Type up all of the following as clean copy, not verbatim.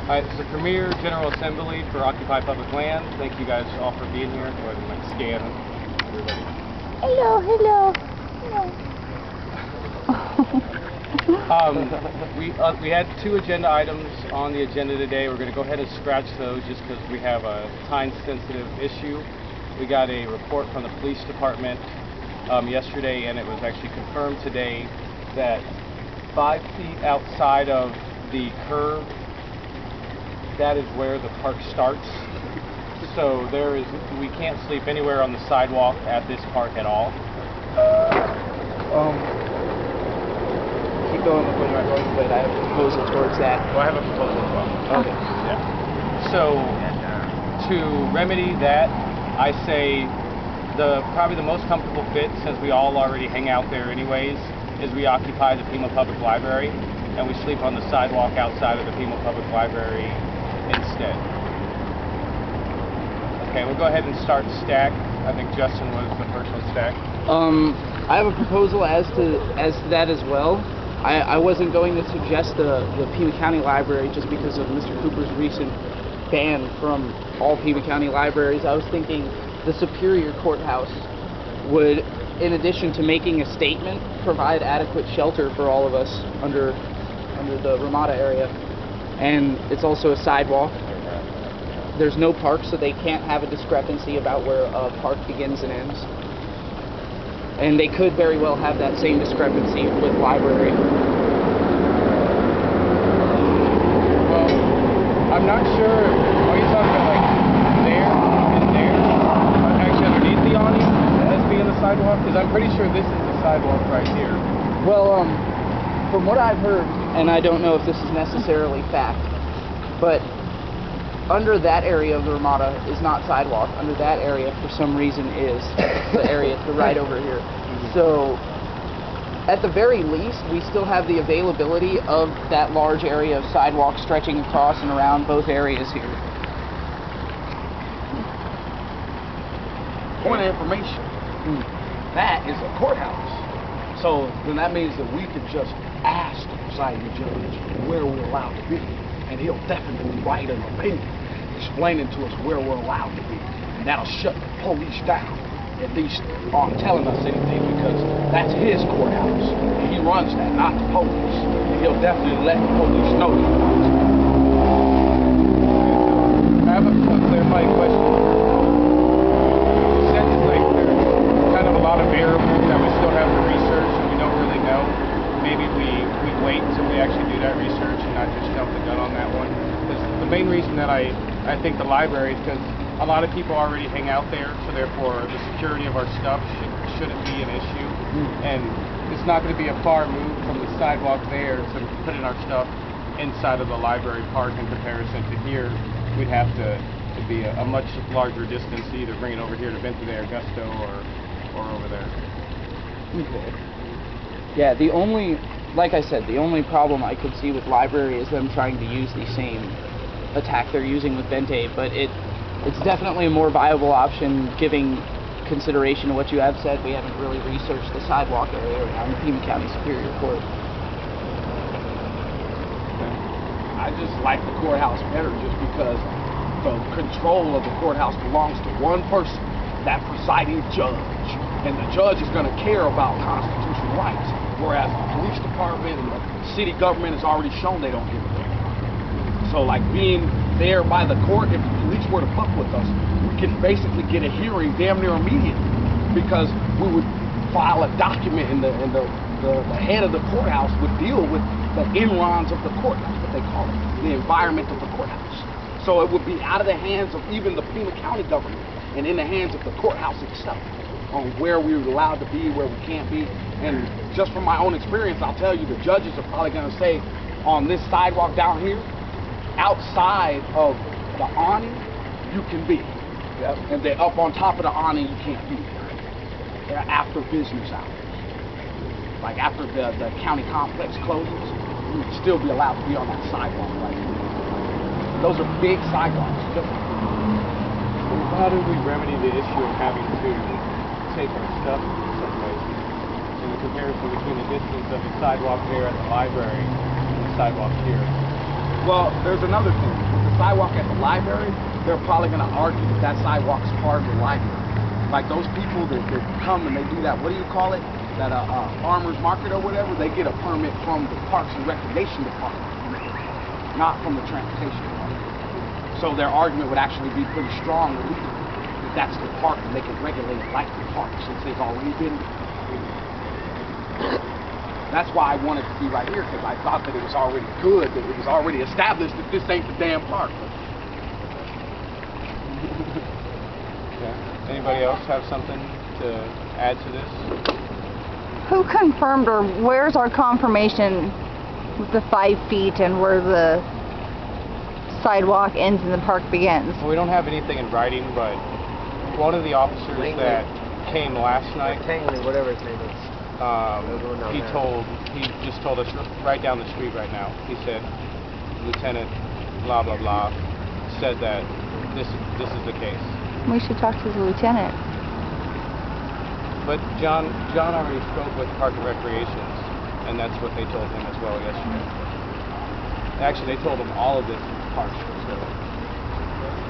It's the premier General Assembly for Occupy Public Land. Thank you guys all for being here. Go ahead and scan everybody. Hello, hello. We had 2 agenda items on the agenda today. We're going to go ahead and scratch those just because we have a time-sensitive issue. We got a report from the police department yesterday, and it was actually confirmed today that 5 feet outside of the curb, that is where the park starts. So we can't sleep anywhere on the sidewalk at this park at all. Keep going with what you're going, but I have a proposal towards that. Well, I have a proposal as well. Okay. Yeah. So to remedy that, I say probably the most comfortable fit, since we all already hang out there anyways, is we occupy the Pima Public Library and we sleep on the sidewalk outside of the Pima Public Library instead. Okay, we'll go ahead and start stack. I think Justin was the first one stack. I have a proposal as to that as well. I wasn't going to suggest the Pima County Library just because of Mr. Cooper's recent ban from all Pima County libraries. I was thinking the Superior Courthouse would, in addition to making a statement, provide adequate shelter for all of us under the Ramada area. And it's also a sidewalk. There's no park, so they can't have a discrepancy about where a park begins and ends. And they could very well have that same discrepancy with library. Well, I'm not sure. Are you talking about like there and there? Actually underneath the awning as being the sidewalk? Because I'm pretty sure this is the sidewalk right here. Well, from what I've heard, and I don't know if this is necessarily fact, but under that area of the Ramada is not sidewalk. Under that area, for some reason, is the area to right over here. So, at the very least, we still have the availability of that large area of sidewalk stretching across and around both areas here. Point of information. That is a courthouse. So then that means that we could just ask the presiding judge where we're allowed to be, and he'll definitely write an opinion explaining to us where we're allowed to be, and that'll shut the police down, at least on telling us anything, because that's his courthouse, and he runs that, not the police, and he'll definitely let the police know he runs it. I have a clarifying question. Since like there's kind of a lot of variables that we still have to research and we don't really know, maybe we wait until we actually do that research and not just jump the gun on that one. Because the main reason that I think the library is because a lot of people already hang out there, so therefore the security of our stuff shouldn't be an issue. And it's not going to be a far move from the sidewalk there to putting our stuff inside of the library park in comparison to here. We'd have to be a much larger distance to either bring it over here to Venta de Augusto or over there. Okay. Yeah, like I said, the only problem I could see with library is them trying to use the same attack they're using with Vente, but it's definitely a more viable option giving consideration to what you have said. We haven't really researched the sidewalk area around Pima County Superior Court. I just like the courthouse better just because the control of the courthouse belongs to one person, that presiding judge. And the judge is going to care about constitutional rights, whereas the police department and the city government has already shown they don't give a damn. So like being there by the court, if the police were to fuck with us, we could basically get a hearing damn near immediately, because we would file a document and the head of the courthouse would deal with the environs of the court, that's what they call it, the environment of the courthouse. So it would be out of the hands of even the Pima County government and in the hands of the courthouse itself on where we're allowed to be, where we can't be. And just from my own experience, I'll tell you, the judges are probably going to say on this sidewalk down here, outside of the awning, you can be. Yep. And then up on top of the awning, you can't be. They're after business hours. Like after the county complex closes, you would still be allowed to be on that sidewalk right here. Those are big sidewalks. How do we remedy the issue of having to take our stuff someplace in the comparison between the distance of the sidewalk there at the library and the sidewalk here? Well, there's another thing. With the sidewalk at the library, they're probably going to argue that sidewalk is part of the library. Like those people that come and they do that, what do you call it? That farmer's market or whatever, they get a permit from the Parks and Recreation Department, not from the Transportation Department. So their argument would actually be pretty strong that that's the park and they can regulate it like the park since they've already been. That's why I wanted to be right here, because I thought that it was already good, that it was already established that this ain't the damn park. Yeah. Anybody else have something to add to this? Who confirmed, or where's our confirmation with the 5 feet and where the sidewalk ends and the park begins? Well, we don't have anything in writing, but one of the officers that came last night, Tangley, whatever his name is. he just told us right down the street right now. He said, Lieutenant blah blah blah said that this is the case. We should talk to the lieutenant. But John already spoke with Park and Recreations, and that's what they told him as well yesterday. Actually, they told him all of this is parks, so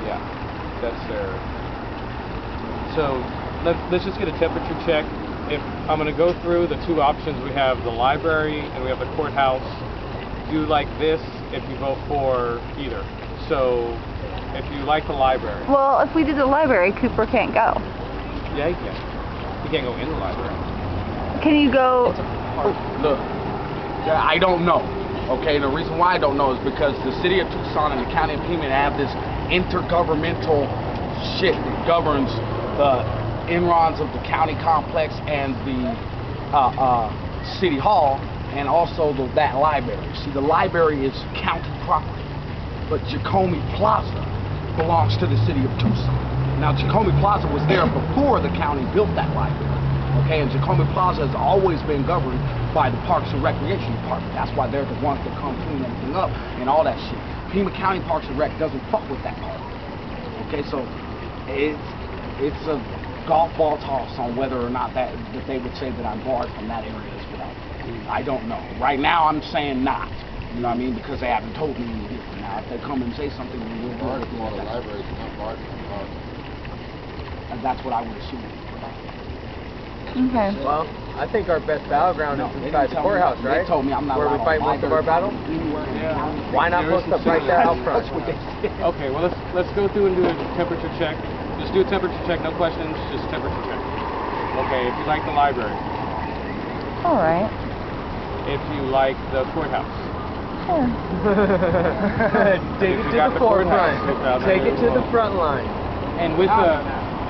yeah, that's their. So let's just get a temperature check. If I'm going to go through the two options, we have the library and we have the courthouse. Do like this if you vote for either. So if you like the library. Well, if we do the library, Cooper can't go. Yeah, he can. He can't go in the library. Can you go? Look, I don't know. Okay, the reason why I don't know is because the city of Tucson and the county of Pima have this intergovernmental shit that governs the environs of the county complex and the city hall, and also that library. See, the library is county property, but Jacome Plaza belongs to the city of Tucson. Now, Jacome Plaza was there before the county built that library. Okay, and Jacome Plaza has always been governed by the Parks and Recreation Department. That's why they're the ones that come clean everything up and all that shit. Pima County Parks and Rec doesn't fuck with that part. Okay, so it's a golf ball toss on whether or not that they would say that I'm barred from that area as well. I don't know. Right now, I'm saying not. You know what I mean? Because they haven't told me any different. Now, if they come and say something, then we'll do it. The library is not barred from the park. And that's what I would assume. Okay. Well, I think our best battleground No, is they inside didn't the tell me- courthouse, they right? told me I'm not Where we allowed fight on most of our battles. anywhere in the county. Why not There is post up some right there out front? That's what they did. Okay, well let's go through and do a temperature check. Just do a temperature check, no questions, just temperature check. Okay, if you like the library, All right. if you like the courthouse, Sure. Take If it you to got the the courthouse, forefront. it's out Take there it as to the well. front line. and with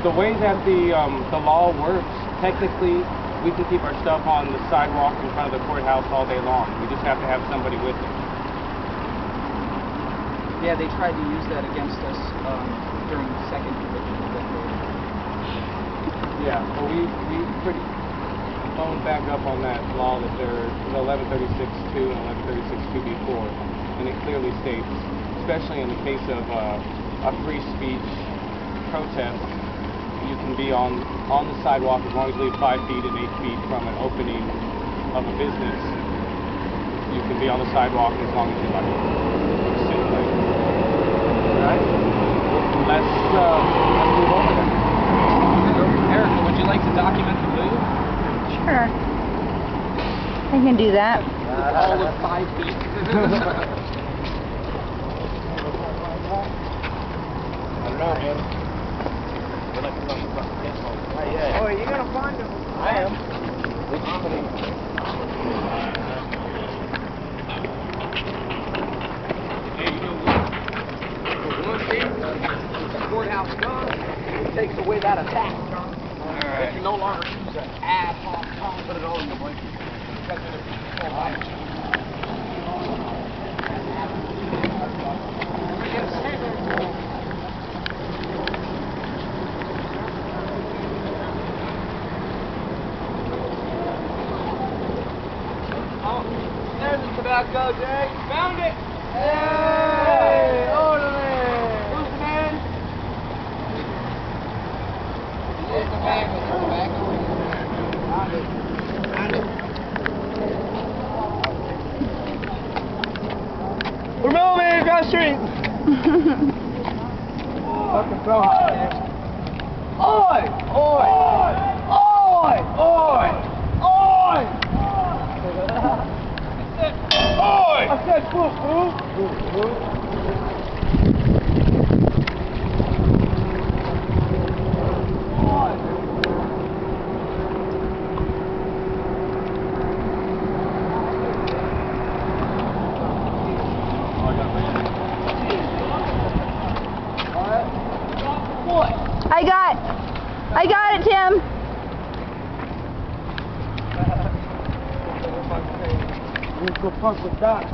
the way that the law works, technically we can keep our stuff on the sidewalk in front of the courthouse all day long. We just have to have somebody with it. Yeah, they tried to use that against us during the second conviction. Yeah, well we pretty phoned back up on that law that there's 1136-2 and 1136-2B4, and it clearly states, especially in the case of a free speech protest, you can be on the sidewalk as long as you leave 5 feet and 8 feet from an opening of a business. You can be on the sidewalk as long as you like. Simply. Alright? Let's move over then. Erica, would you like to document the move? Sure. I can do that. All of 5 feet. I don't know, man. Oh, you're gonna find him. I am. The courthouse gun, it takes away that attack. They can no longer use an ad hoc gun, put it on the blanket. Because of the full life. There's the tobacco, Jay. Found it. Hey, orderly. Who's the man? fucking phone, man. Oi! Oi! Oi! Oi! Oi! Oi! I said fool, fool. I got it, Tim. Let's go fuck with that.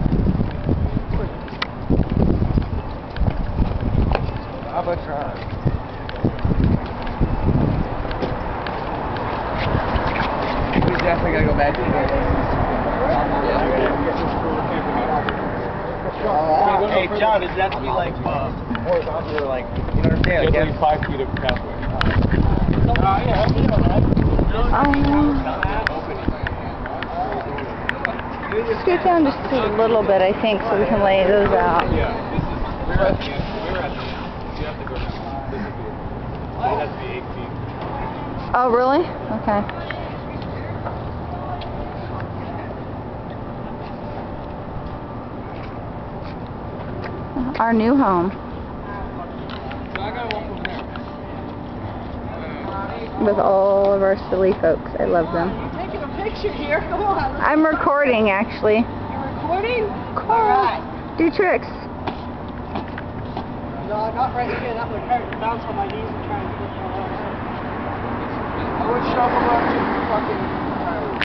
How about trying? We definitely gotta go back to Hey, John, does that have to be like horizontal or like, you know what I'm saying? Like, Definitely 5 feet of pathway. Scoot down just a little bit, I think, so we can lay those out. Yeah, this is, we're at the end. You have to go down. This is the, it has to be 8 feet. Oh, really? Okay. Our new home. So I got one from there. With all of our silly folks. I love them. taking a picture here. Come on. I'm recording, actually. You're recording? Cool. Alright. Do tricks. No, not right here. That would hurt. Bounce on my knees and try and flip my arms. I would shuffle up to fucking